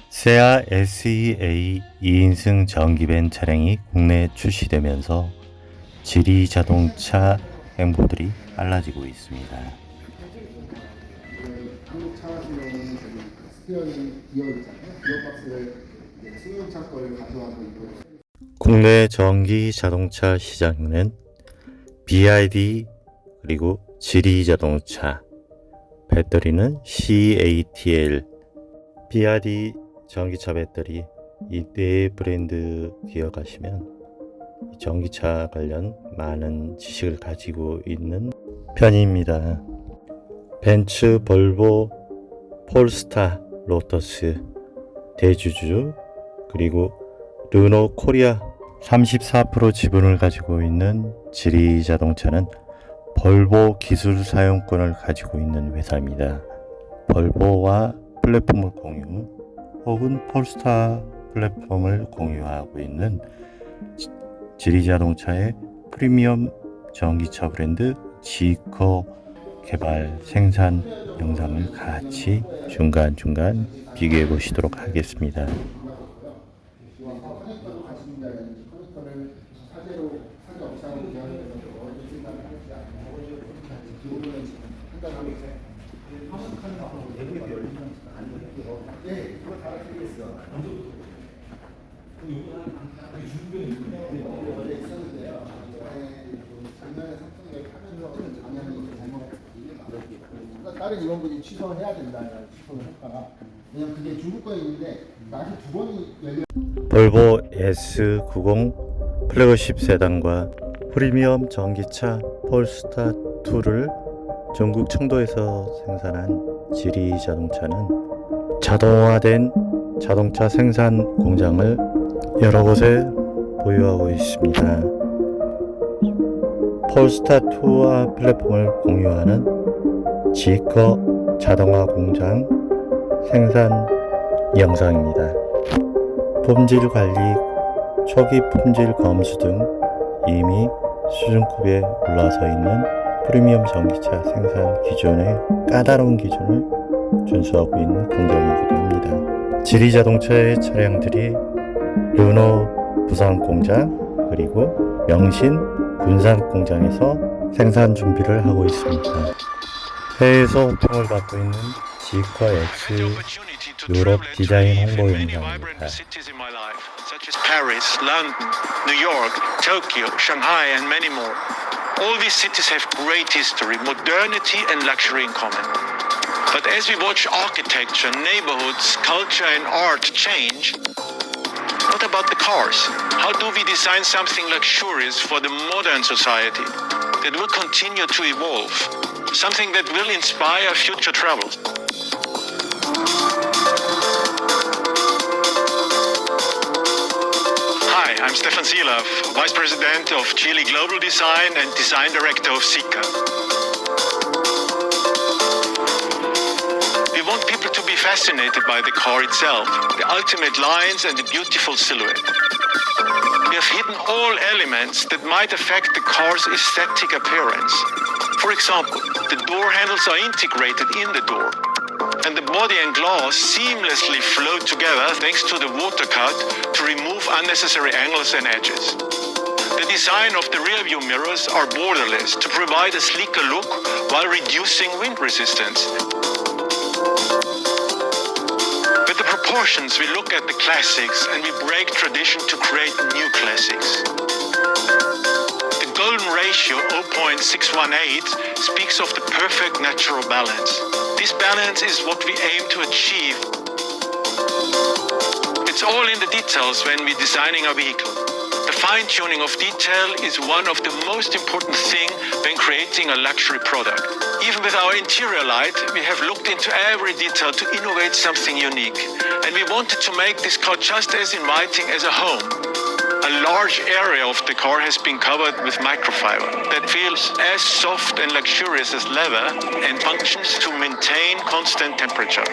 세아 SEA 2인승 전기밴 차량이 국내에 출시되면서 지리자동차 행보들이 빨라지고 있습니다. 한국 차 같은 경우는 스티어링 기어 있잖아요. 기어박스를 승용차 거를 가져와서 이거 국내 전기 자동차 시장에는 BYD 그리고 지리자동차, 배터리는 CATL, BYD 전기차 배터리 이 네 브랜드 기억하시면 전기차 관련 많은 지식을 가지고 있는 편입니다. 벤츠, 볼보, 폴스타, 로터스, 대주주 그리고 르노 코리아 34% 지분을 가지고 있는 지리자동차는 볼보 기술 사용권을 가지고 있는 회사입니다. 볼보와 플랫폼을 공유 혹은 폴스타 플랫폼을 공유하고 있는 지리자동차의 프리미엄 전기차 브랜드 지커 개발 생산 영상을 같이 중간중간 비교해 보시도록 하겠습니다. 다른 임원분이 취소를 해야 된다. 취소를 했다가 왜냐면 그게 중국 거에 있는데 나중에 두 번이 열려. 볼보 S90 플래그십 세단과 프리미엄 전기차 폴스타 2를 전국 청도에서 생산한 지리자동차는 자동화된 자동차 생산 공장을 여러 곳에 보유하고 있습니다. 폴스타 2와 플랫폼을 공유하는 지커 자동화 공장 생산 영상입니다. 품질 관리, 초기 품질 검수 등 이미 수준급에 올라서 있는 프리미엄 전기차 생산 기존의 까다로운 기준을 준수하고 있는 공장이기도 합니다. 지리자동차의 차량들이 르노 부산 공장 그리고 명신 군산 공장에서 생산 준비를 하고 있습니다. 해외에서 호평을 받고 있는 지커 X 유럽 디자인 홍보 영상입니다. Paris, London, New York, Tokyo, Shanghai, and many more. All these cities have great history, modernity, and luxury in common. But as we watch architecture, neighborhoods, culture, and art change, what about the cars? How do we design something luxurious for the modern society that will continue to evolve? Something that will inspire future travel. Hi, I'm Stefan Silov, Vice President of Chile Global Design and Design Director of Sika. We want people to be fascinated by the car itself, the ultimate lines and the beautiful silhouette. We have hidden all elements that might affect the car's aesthetic appearance. For example, the door handles are integrated in the door, and the body and glass seamlessly flow together thanks to the water cut to remove unnecessary angles and edges. The design of the rear view mirrors are borderless to provide a sleeker look while reducing wind resistance. With the proportions, we look at the classics and we break tradition to create new classics. The golden ratio 0.618 speaks of the perfect natural balance. This balance is what we aim to achieve. It's all in the details when we're designing a vehicle. The fine-tuning of detail is one of the most important things when creating a luxury product. Even with our interior light, we have looked into every detail to innovate something unique. And we wanted to make this car just as inviting as a home. A large area of the car has been covered with microfiber that feels as soft and luxurious as leather and functions to maintain constant temperature,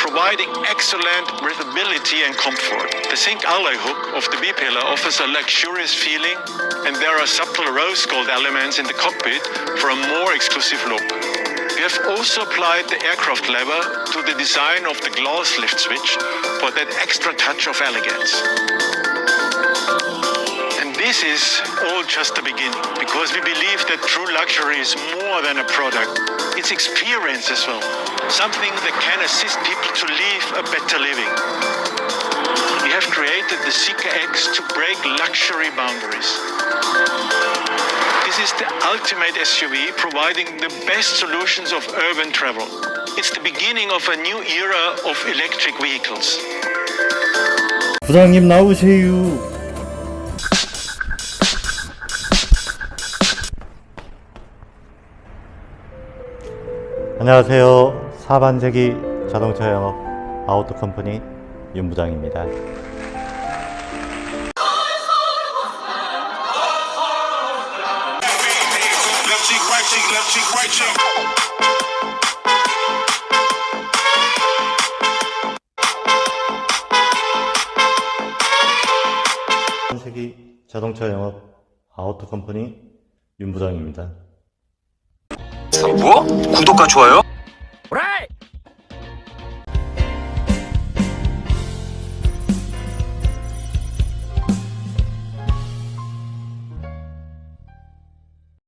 providing excellent breathability and comfort. The zinc alloy hook of the B-pillar offers a luxurious feeling, and there are subtle rose gold elements in the cockpit for a more exclusive look. We have also applied the aircraft lever to the design of the glass lift switch for that extra touch of elegance. And this is all just the beginning, because we believe that true luxury is more than a product. It's experience as well, something that can assist people to live a better living. We have created the Seeker X to break luxury boundaries. This is the ultimate SUV, providing the best solutions of urban travel. It's the beginning of a new era of electric vehicles. 부장님 나오세요. 안녕하세요. 사반세기 자동차 영업 아우토 컴퍼니 윤 부장입니다. 사반세기 자동차 영업 아우토 컴퍼니 윤 부장입니다. 뭐? 구독과 좋아요? Right.